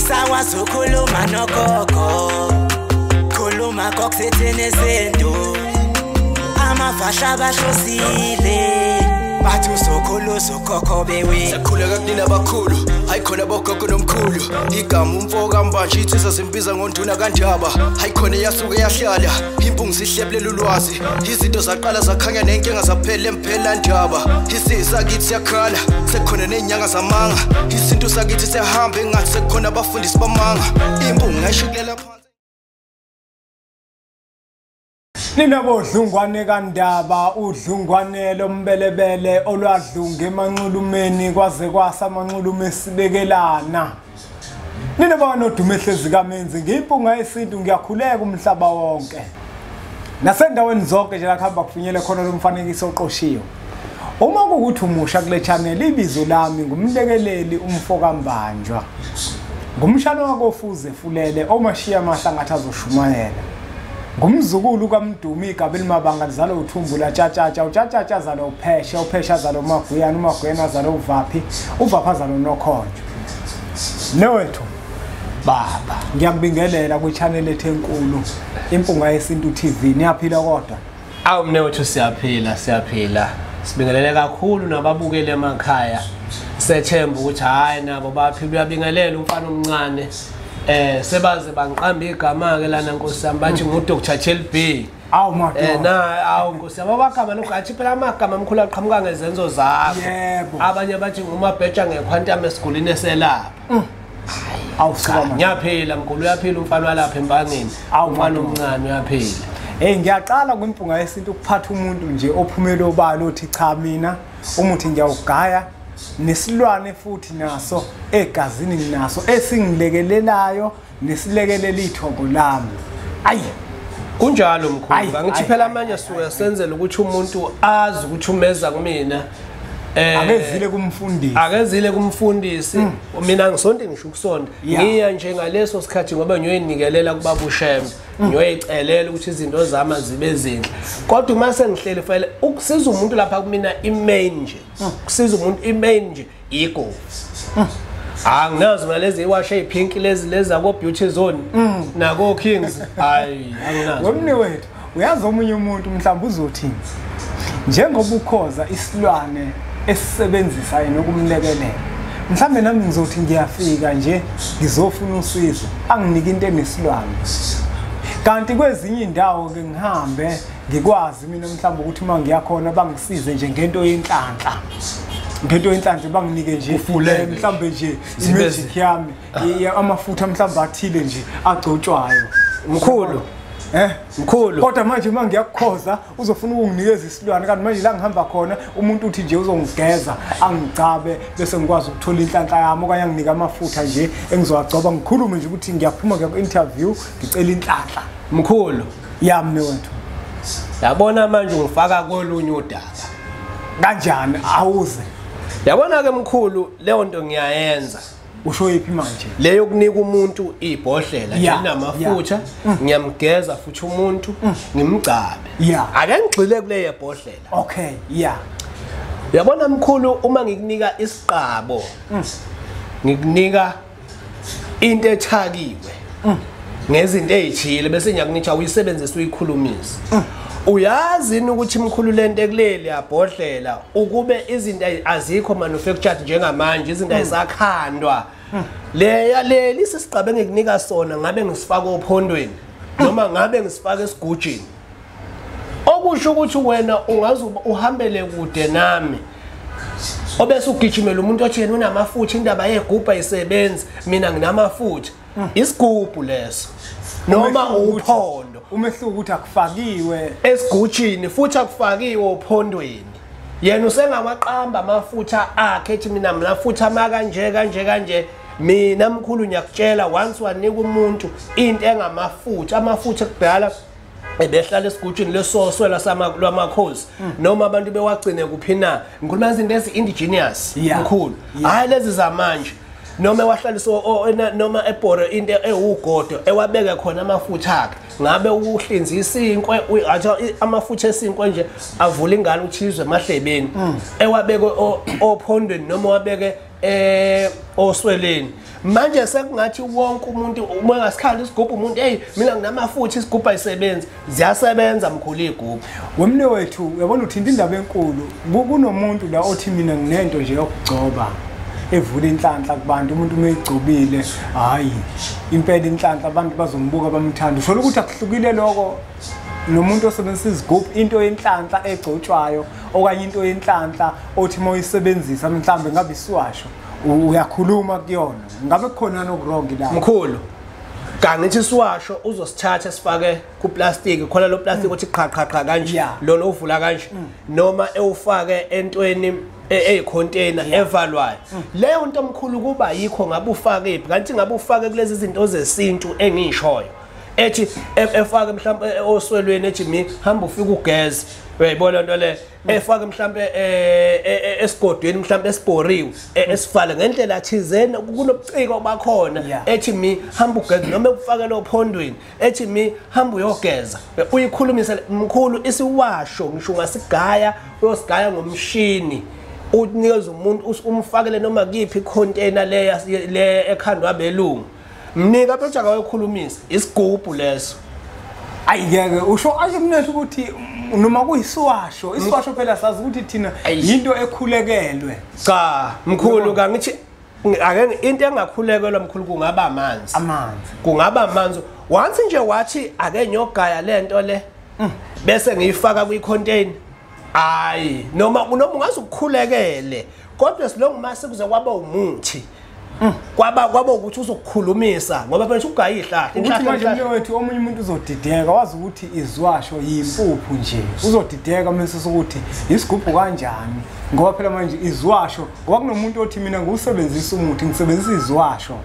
Usakwazi ukukhuluma nogogo, khuluma kokuthethene izinto, amavasha abahlosile, bathi usokhuluza ugogo bewe. Siyakhuleka kunina abakhulu, hayi khona bogogo nomkhulu. Igama umfoka mbanje ithi sasimbiza ngonduna kanjaba. Hayi khona yasuke yahlala, impungu sihlebelela ulwazi. Izinto zaqala zakhanya nenkinga zaphela emphela njaba. Isisa kithi siyakhala, sekukhona nenyanga zamanga. Izinto sakithi siyahamba engathi sekukhona abafundisi bamanga. Impungu ngayishikelela phansi. Nina bodlungwane kaNdaba, udlungwane lombelebele olwadlunga emanxulumeni kwaze kwasa amanxulume esibekelana. Nina banodumo ehlezi kaMenzi ngimpunga yesintu ngiyakhuleka umhlaba wonke. Nasendaweni zonke nje la kuhamba kufinyele khona lomfanekiso oqoshiwe. Uma kuukuthi umusha kule channel ibizo lami ngumlekeleli umfoka Mbanjwa. Ngumshana wakofuze fulele omashiya mahlangathi azoshumayela. Ngumzukulu kaMdumi igabeli mabanga lizalo uthumbula tshatatsha utshatshatsha zalo upheshe uphesha zalo maguyana umaguyana zalo uvaphi uvapha zalo nokhonjo. Nowethu baba ngiyakubingelela ku channel ethenkulu impunga yesintu TV niyaphila kodwa awu mnewethu siyaphila sibingelele kakhulu nababukeli emakhaya sethemba ukuthi hayi nabo baphila uyabingelela umfana omncane sebaze bangiqamba igama ke lana Nkosi yami bathi nguDr Chelby awu madoda awu Nkosi yami abagama lokuthi phela amagama amkhulu aqhamuka ngezenzo zakho yebo abanye bathi ngumabheja ngequantum esigulini eselapha awu sikama ngiyaphila mkhulu uyaphila umfana walapha empangeni umfana omncane uyaphila ngiyaqala kwimpunga yesintu ukuphatha umuntu nje ophumela obala othi cha mina umuthi ngiyawugaya nesilwane futhi naso egazini nginaso esingilekelelayo nesilekelela ithongo lami ayi kunjalo mkhulu ngithi phela amanye suya senzela ukuthi umuntu azi ukuthi umeza kumina akezile kumfundisi mina ngisonto ngisho ukusonda ngiya nje ngaleso sikhathi ngoba ngiyoyinikelela kubaba uShembe ngiyoyicelela ukuthi izinto zami zibe ezinhle kodwa uma sengihleli file ukusiza umuntu lapha kumina imain nje ukusiza umuntu imain nje ego anginazi ngalezi iwashe ipink lezi ako beauty zone nako kings hayi anginazi womni wethu uyazi omunye umuntu mhlawumbe uzothini njengoba ukhoza isilwane esisebenzisa yena ukumlekelela mhlambe nami ngizothi ngiyafika nje ngizofuna usizo anginike into enesilwane kanti kwezinye indawo ke ngihambe ngikwazi mina mhlambe ukuthi uma ngiyakhona bangisize nje ngento yenhlanhla banginike nje mhlambe nje imagic yami amafutha mhlambe athile nje agcotshwayo mkhulu mkhulu kodwa manje uma ngiyakukhoza uzofuna ukunginikeza isilwane kanti manje la ngihamba khona umuntu uthi nje uzongigeza angicabe bese ngikwazi ukuthola inhlanhla yami okanye anginike amafutha nje engizowagcoba ngikhulume nje ukuthi ngiyaphuma ku-interview ngicela inhlanhla mkhulu yami newethu yabona manje ungifaka kolunye udaba kanjani awuze yabona ke mkhulu leyo nto ngiyayenza usho yipi manje leyo kunika umuntu ibhodlela linamafutha ngiyamgeza futhi umuntu ngimgcabe ake ngigxile kule yebhodlela okay yabona mkhulu uma ngikunika isiqabo ngikunika into ethakiwe ngezinto ezithile bese ngiyakunika uyisebenzise uyikhulumisa uyazi ukuthi mkhulu lento ekuleli yabhodlela ukube izinto azikho manufactured njengamanje izinto ayisakhandwa leli sisiqabe ngikunika sona ngabe ngisifaka ophondweni noma ngabe ngisifaka esigujini okusho ukuthi wena ungaze uhambele kude nami obese ugijimela umuntu othi yena unamafutha indaba yegubha isebenzi mina nginamafutha isigubhu leso noma uphondo umehluko ukuthi akufakiwe esigujini futhi akufakiwe ophondweni yena usengamaqamba amafutha akhe ethi mina mnafutha kanje mina mkhulu ngiyakutshela once wanika umuntu into engamafutha amafutha kudala ebehlala esigujini lesoswela lwamakhosi noma abantu bewagcine kuphi na ngikhuluma izinto ezi-indigenous mkhulu hayi lezi zamanje noma wahlaliswa noma ebhore into ewugodo ewabeka khona amafutha akhe ngabe uhlinza isinkwe amafutha esinkwe nje avula ingalo uthizwe emahlebeni ewabeke ophondweni noma wabeke osweleni manje sekungathi wonke umuntu uma ngasikhali isigubhu umuntu hey mina nginamafutha isigubhu ayisebenzi ziyasebenza mkhulu igubhu wemne wethu uyabona uthinta indaba enkulu kunomuntu la othi mina nginento nje yokugcoba evula inhlanhla kubantu umuntu umeyigcobile hayi impela inhlanhla abantu bazombuka bamthanda usho ukuthi akuhlukile lokho nomuntu osebenzisa izigubhu into yenhlanhla egcotshwayo okanye into yenhlanhla othi moyisebenzisa mhlambe ngabe isiwasho uyakhuluma kuyona ngabe kukhona nokurongi la mkhulu kangithi isiwasho uzosithatha sifake kuplastic khona lo plastic uthi qha qha qha kanje lona uvula kanje noma ewufake entweni eyicontainer evalwayo leyo nto omkhulu kuba yikho ngabe ufake iphi kanti ngabe ufake kulezi zinto zesintu engishoyo ethi efake mhlawumbe oswelweni ethi mi hamba ufika ugeze uyayibona into le efake mhlawumbe esigodweni mhlawumbe esibhoriwe esifale ngendlela thizena kunobuciko bakhona ethi mi hamba ugeze noma ufake lo phondweni ethi mi hamba uyogeza uyikhulumise mkhulu isiwasho ngisho ngasigaya uyosigaya ngomshini unikeza umuntu umfakele noma kuyiphi icontainer le ekhandwa belungu mnika betsha kayikhulumisa isigubhu leso ayike usho asemnethu ukuthi noma kuyisiwasho isiwasho phela sazi ukuthi thina into ekhulekelwe cha mkhulu kangithi ake into engakhulekelwa mkhulu kungaba amanzi kungaba amanzi once nje wathi ake nyogaya lento le bese ngiyifaka kwicontainer hayi noma ungazi ukukhulekele kodwa silongo mase kuze kwaba umuthi kwaba ukuthi uzokukhulumisa ngoba phela ugaya ihlahla ukuthi manje wethu omunye umuntu uzodideka wazi ukuthi izwasho yimpuphu nje uzodideka mase sokuthi isigubhu kanjani ngoba phela manje izwasho ngoba kunomuntu othi mina ngusebenzisa umuthi ngisebenzisa izwasho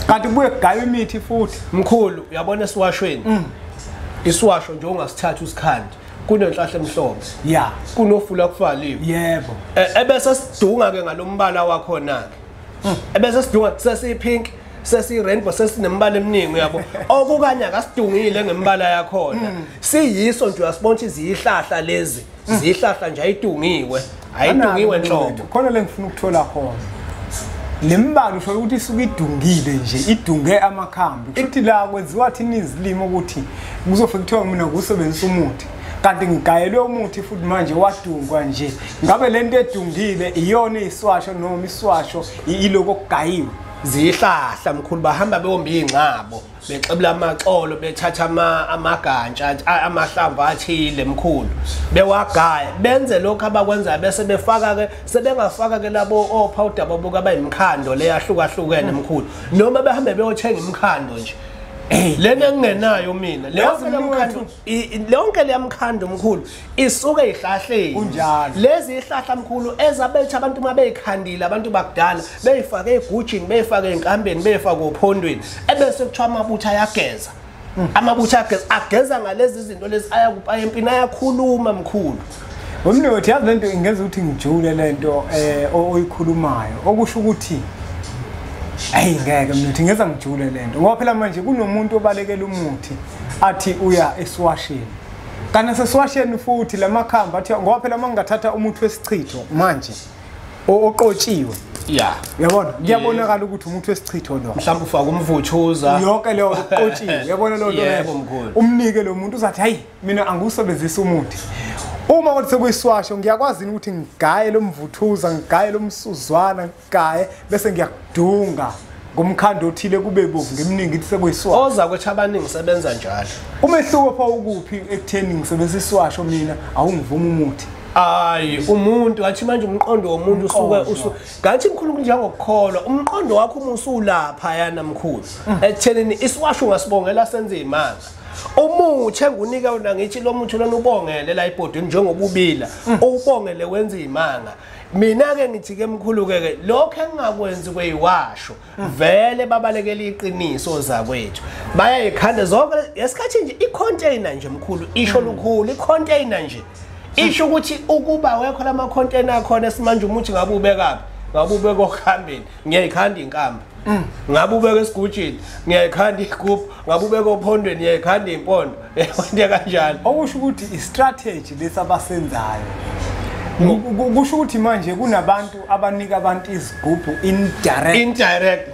kanti kubuye kugaya imithi futhi mkhulu uyabona esiwashweni isiwasho nje ungasithatha usikhandi kunenhlahla emhlophe kunofula kufaliwe yebo ebese sidunga ke ngalombala wakhona ke ebese sidunga sesipink sesirainbow sesinembala eminingi yabo okukanya kasidungile ngembala yakhona siyiso nje uyasibona izihlahla lezi zihlahla nje ayidungiwe ayidungiwe enhlobo khona le ngifuna ukuthola khona lembala usho ukuthi isuke idungile nje idunge amakhambi futhi la kwenziwa thini izilimo ukuthi kuzofika kuthiwa mina ngusebenzisa umuthi kanti ngigayelwe umuthi futhi manje wadungwa nje ngabe lento edungile iyona iswasho noma iswasho iloko kugayiwe zihlahla mkhulu bahamba beyomba ingcabo bexebula amaxolo bethatha amagantsha amahlamvu athile mkhulu bewagaya benze lokho abakwenza bese befaka ke sebengafaka ke labo opowder babuka bayimkhando leyahlukahlukene mkhulu noma behambe beyothenga imkhando nje lena ngingenayo mina lonke leyamkhando mkhulu isuke ezihlahleni kunjalo lezi ihlahla mkhulu ezabetha abantu mabeyikhandile abantu bakudala beyifake egujini beyifake enkambeni beyifake ophondweni ebese kuthiwa amabutha ayageza amabutha ageza ngalezi zinto lezi ayakupha empini ayakhuluma mkhulu wemne uthi yazi lento ingenza ukuthi ngijule lento oyikhulumayo okusho ukuthi ngeke mina ngeza ngijule lento ngoba phela manje kunomuntu obalekela umuthi athi uya esiwasheni kana sesiwasheni futhi lamakhamba athi ngoba phela mangingathatha umuthi wesichitho manje oqotshiwe uyabona kuyabonakala ukuthi umuthi wesichitho lo mhlawumbe ufaka umvuthuza yonke leyo oqotshiwe uyabona lo umnike lo muntu uzathi hayi mina angusebenzisa umuthi uma wathi sekuyiswasho ngiyakwazi ukuthi ngigaye lo mvuthuza ngigaye lo msuzwana ngigaye bese ngiyakudunga ngomkhando othile kube bovu ngeminingi ithi sekuyiswasho oza kwethi abaningi sebenza njalo umehluko pha ukuphi ekutheni ngisebenzisa iswasho mina awungivuma umuthi hayi umuntu athi manje umqondo womuntu usuke ngathi mkhulu njengokukholwa umqondo wakho umusulapha yana mkhulu ekuthenini isiwasho ungasibongela senze imanga umuthi engunika wona ngithi lo muthi lona ubongele la ibhodini njengobubila ubongele wenza imanga mina ke ngithi ke mkhulu ke lokho engakwenzi kweyiwasho vele babalekela iqiniso zakwethu bayayikhanda zonke esikhathi nje icontainer nje mkhulu isho lukhulu icontainer nje isho ukuthi ukuba wekho lama container akhona esimanje umuthi ngabe ubekaphi ngabe ubeka okuhambeni ngiyayikhanda inkamba ngabe ubeka esigujini ngiyayikhanda igubhu ngabe ubeka ophondweni ngiyayikhanda impondo yonke kanjalo okusho ukuthi i-strategy lesabasenzayo kusho ukuthi manje kunabantu abanika abantu izigubhu indirect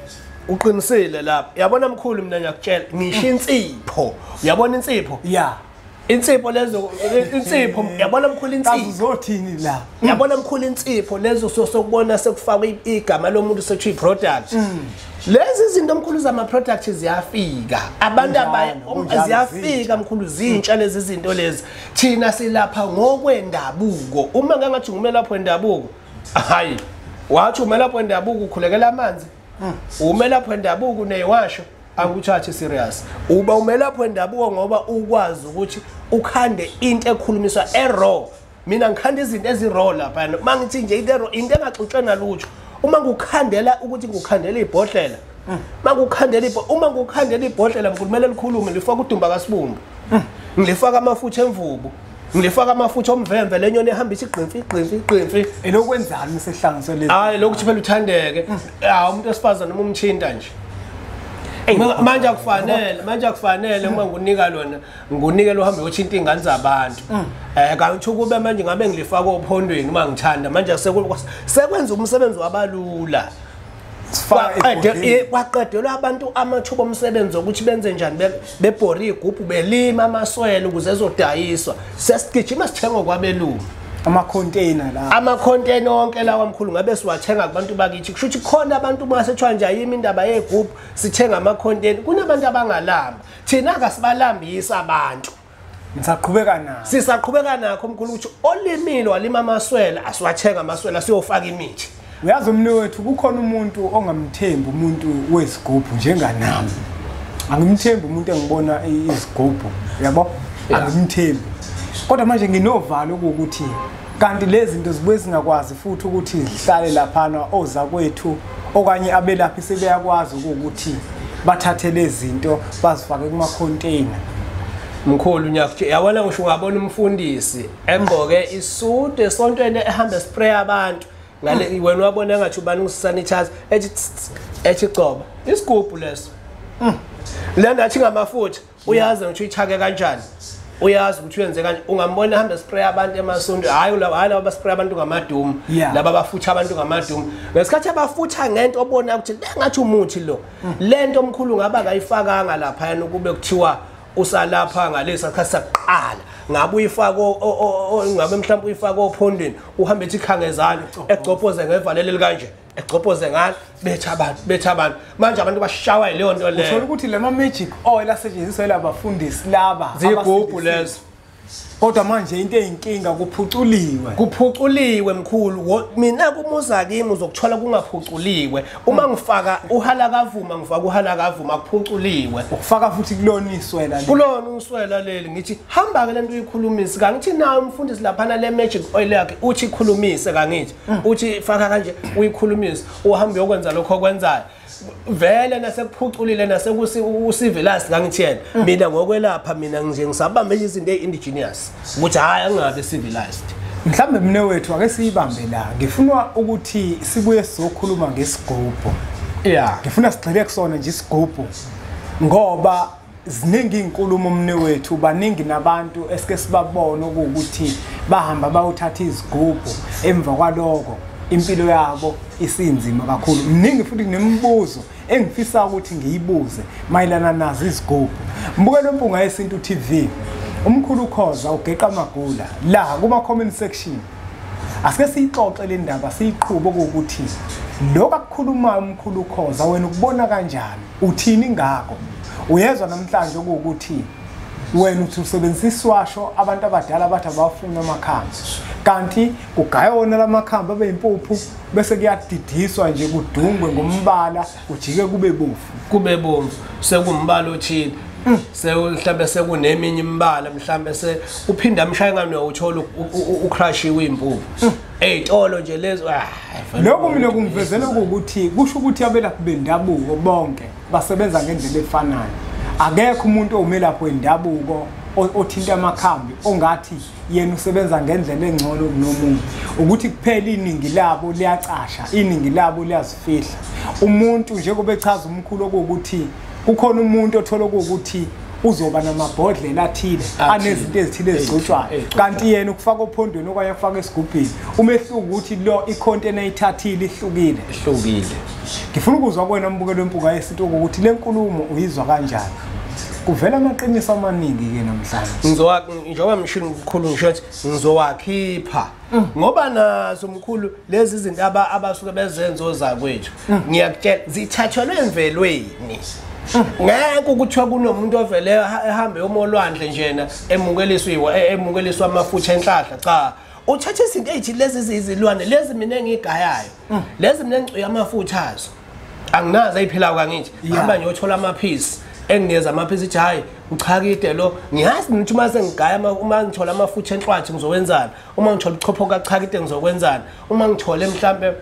uqinisile lapha yabona mkhulu mina ngiyakutshela ngisho insipho uyabona insipho yeah insipho lezo insipho yabona mkhulu insipho uzothini la yabona mkhulu insipho lezo sokubona sekufakwa igama lomuntu sethi product lezi izinto mkhulu zama products ziyafika abantu ziyafika mkhulu zintsha lezi izinto lezi thina silapha ngokwendabuko uma ngangathi ngumelapho wendabuko hayi wathi umelapho wendabuko ukhulekela amanzi umelapho wendabuko neyiwasho anguthathe serious uba umelapho wendabuko ngoba ukwazi ukuthi ukhande into ekhulumiswa eraw mina ngikhanda izinto eziraw lapha mangithi nje into eraw into engaxutshwe nalutho uma ngukhandela ukuthi ngukhandela ibhodlela uma ngukhandela ibhodlela ngikumele likhulume lifaka udumba kasibumbu ngilifaka amafutha emvubu ngilifaka amafutha omvemve lenyoni ehambisa igqimfi elokwenzani sehlanganiswe lezi hayi lokuthi phela uthandeke umuntu esifazana noma umthinta nje manje akufanele uma ngunika lona ngunikele uhambe uyothinta ingane zabantu kanti ukube manje ngabe ngilifaka ophondweni uma ngithanda manje sekwenza umsebenzi wabalula waqedelwa abantu amathuba omsebenzi ukuthi benze njani bebhori igubhu belima amaswele ukuze ezodayiswa sesigijima sithenga kwabelungu ama-container onke lawa mkhulu ngabe siwathenga kubantu bakithi kusho ukuthi khona abantu masethiwa nje ayimi indaba yegubhu sithenga ama-container kunabantu abangalamba thina akasibalambisa abantu sisaqhubeka nakho mkhulu ukuthi olimile walima amaswele asiwathenga amaswele asiyofaka imithi uyazi umnewethu kukhona umuntu ongamthembi umuntu wesigubhu njenganami angimthembi umuntu engibona izigubhu yabo angimthembi kodwa manje nginovalo ukuthi kanti lezi zinto zibuye singakwazi futhi ukuthi zihlale laphana ozakwethu okanye abelaphi sebeyakwazi ukuthi bathathe lezi zinto bazifake kuma container mkhulu nyakuthi yabona ngisho ungabona umfundisi egqoke isudu esontweni ehamba spray abantu ngale wena wabona ngathi ubani usanitizer ethi gcoba isigubhu leso le ngathi ngamafutha uyazi ukuthi uyithake kanjani uyazi ukuthi uyenze kanje ungambona ehamba spray abantu emasondo hayi laba abaspray abantu ngamadumu laba abafutha abantu ngamadumu ngesikhathi abafutha ngento obona ukuthi ngathi umuthi lo lento omkhulu ngaba kayifakanga lapha yana kube kuthiwa usalapha ngalesa sikhathi saqala ngabe uyifaka ngabe mhlawumbe uyifaka ophondweni uhambe ethi khangezana egcophoze ngevalele kanje egcophoze ngalo betha abantu manje abantu bashawa yileyo nto leyo uthola ukuthi lama magic oil asetshenziswa labafundisi laba zigubhu lezo kodwa manje into eyinkinga kuphuculiwe mkhulu mina kumuza kimi uzokuthola kungaphuculiwe uma ngifaka uhalakavuma ngifaka uhalakavuma kuphuculiwe ukufaka futhi kulona uswela leli ngithi hamba ke lento uyikhulumisa kangithi nawe umfundisi lapha le magic oil yakhe uthi ikhulumise kangithi uthi faka kanje uyikhulumisa uhambe uyokwenza lokho okwenzayo vele nasekuphuculile nasekusivilasi ngangithiyena mina ngokwelapha mina nje ngisabambe izinto eindigenous ukuthi hayi angabe civilized mhlambe mnewethu ake siyibambe la ngifuna ukuthi sibuye sizokhuluma ngesigubhu ngifuna sigxile kusona nje isigubhu ngoba ziningi inkulumo mnewethu baningi nabantu esike sibabona ukuthi bahamba bayothatha izigubhu emva kwaloko impilo yabo isinzima kakhulu mningi futhi kunemibuzo engifisa ukuthi ngiyibuze mayelana nazo izigubhu mbukelo mpunga yesintu TV umkhulu Khoza ugeqa amagula la kuma comment section asike siyixoxe le ndaba siyiqhube ukuthi lokho akukhuluma umkhulu Khoza wena ukubona kanjani uthini ngakho uyezwa namhlanje ukuthi wena uthi usebenzisa iswasho abantu abadala bathi abafuna amakhambi kanti kugayona lamakhamba abeyimpuphu bese kuyadidiswa nje kudungwe ngombala ujike kube bomvu sekumbala othile mhlambe sekuneminye imbala mhlambe uphinda amshayengane uyawuthola ucrushiwe impuphu eyitolo nje lezo lokho mina kungivezela ukuthi kusho ukuthi abelaphi bendabuko bonke basebenza ngendlela efanayo akekho umuntu omelaphi wendabuko othinta amakhambi ongathi yena usebenza ngendlela engcono kunomuntu ukuthi kuphela iningi labo liyacasha iningi labo liyazifihla umuntu njengoba echaza umkhulu ukuthi kukhona umuntu othola ukuthi uzoba namabhodlela athile anezinto ezithile ezigcotshwayo kanti yena ukufaka ophondweni okanye ufaka esigubhini umehluko ukuthi lo icontainer ayithathile ihlukile ngifuna ukuzwa kuwena mbukelo wempunga yesintu ukuthi le nkulumo uyizwa kanjani kuvela amaqiniso amaningi ke namhlanje njengoba mshini mkhulu ngisho ukuthi ngizowakhipha ngoba nazo mkhulu lezi zinto abasuke bezenzo zakwethu ngiyakutshela zithathelwe emvelweni ngeke ukuthiwa kunomuntu ovele ehambe yomolwandle njena emukeliswa amafutha enhlahla cha uthatha izinto ezithi lezi izilwane lezi mina engigayayo lezi mina engcuya amafutha azo anginazi ayiphilayo kangithi hamba ngiyothola amaphisi engiyeza amaphisi ithi hayi uchakide lo ngiyazi ukuthi uma sengigaya uma ngithola amafutha enhlwathi ngizokwenzana uma ngithola uchopho kachakide ngizokwenzana uma ngithole mhlambe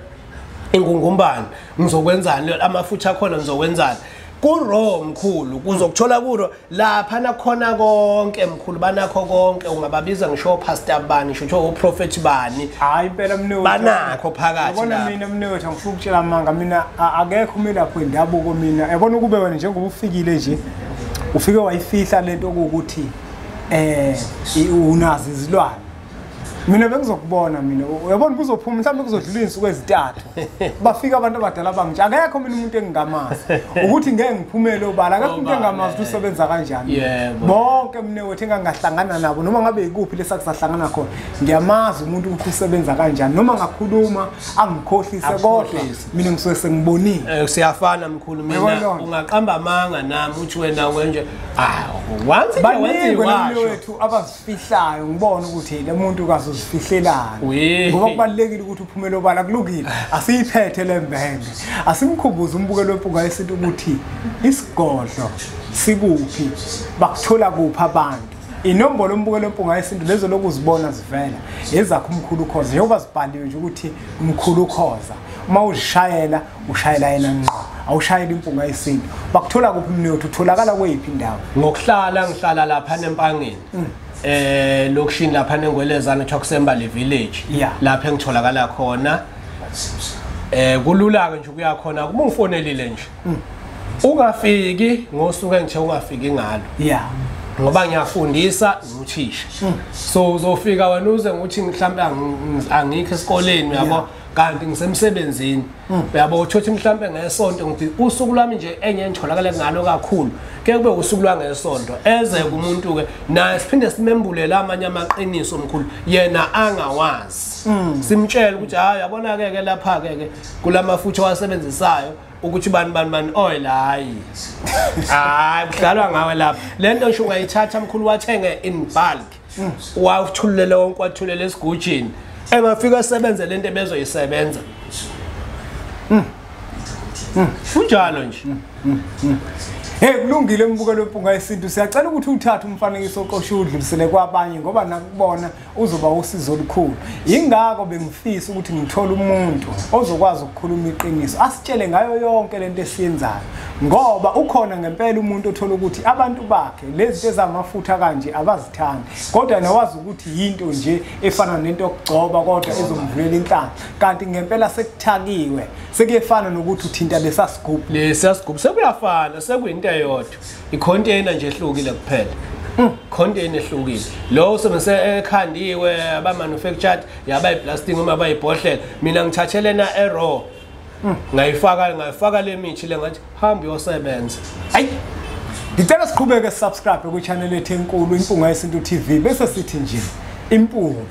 ingungumbani ngizokwenzana amafutha akhona ngizokwenzana kuro mkhulu kuzokuthola kuro lapha nakhona konke mkhulu banakho konke ungababiza ngisho pastor bani ngisho uprofeti bani hayi impela mnewethu banakho phakathi yabona mina mnewethu angifuna ukutshela amanga mina akekho umelaphi wendabuko mina yabona ukube wena njengoba ufikile nje ufike wayifihla lento ukuthi unazi izilwane mina bengizokubona mina uyabona kuzophuma mhlawumbe kuzodlula insuku ezintathu bafika abantu abadala bangitsha akekho mina umuntu engingamazi ukuthi ngeke ngiphumele obala akekho umuntu engingamazi ukuthi usebenza kanjani bonke mnewethu engangahlangana nabo noma ngabe ikuphi lesakusahlangana khona ngiyamazi umuntu ukuthi usebenza kanjani noma ngakhuluma angikhohlise kodwa mina ngisuke sengibonile siyafana mkhulu mina ungaqamba amanga nami uthi wena nje once mnewethu abazifihlayo ngibona ukuthi le muntu kazi uzifihlelana ngoba kubalekile ukuthi uphumele obala kulukile asiyiphethe lembenge asimkhumbuze umbukelo wempunga yesintu ukuthi isigodlo sikuphi bakuthola kuphi abantu inombolo umbukelo wempunga yesintu lezo lokuzibona zivela ezakho umkhulu ukhoza njengoba zibhaliwe nje ukuthi umkhulu ukhoza uma uzishayela ushayela yena ngqo awushayela impunga yesintu bakuthola kuphi mnewethu utholakala kweyiphi indawo ngihlala lapha empangeni lokushini lapha nengwelezana eThokusembali village lapha engitholakala khona kulula ke nje ukuya khona kuba ungifonelile nje ungafiki ngosuku engithe ungafiki ngalo ngoba ngiyafundisa nguthisha so uzofika wena uze nguthi mhlambe angikho esikoleni yabo kanti ngisemsebenzini uyabo uthothi mhlambe ngesonto ngithi usuku lwami nje enye ngitholakala ngalo kakhulu ke kube usuku lwangesonto eze kumuntu ke naye siphinde simembulela amanye amaqiniso omkhulu yena angawazi simtshela ukuthi hayi yabona ke lapha ke kulamafutha wasebenzisayo ukuthi bani oil hayi kudlalwa ngawe lapha lento ngisho ungayithatha mkhulu wathenge in bulk wathulele wonke wathulele esigujini engafika esebenze lento ebezoyisebenza kunjalo nje kulungile umbukelo wempunga yesintu siyacela ukuthi uthathe umfanekiso oqosha udlulisele kwabanye ngoba nakubona uzoba usizo olukhulu ingakho bengifisa ukuthi ngithole umuntu ozokwazi ukukhuluma iqiniso asitshele ngayo yonke lento esiyenzayo ngoba ukhona ngempela umuntu othola ukuthi abantu bakhe lezi zinto ezamafutha kanje abazithandi kodwa nawazi ukuthi yinto nje efana nento yokugcoba kodwa ezomvulela inhlanga kanti ngempela sekuthakiwe sekuyefana nokuthi uthinta lesasigubhu sekuyafana sekuyinto eyodwa icontainer nje ehlukile kuphela container ehlukile lo usebenzise ekhandiwe aba manufactured yaba iplastic uma bayibhodlela mina ngithathelena eraw ngayifaka le mithi le ngathi hamba uyosebenza hayi ngicela siqhubeke subscribe ku channel ethu enkulu impunga yesintu TV bese sithi nje impunga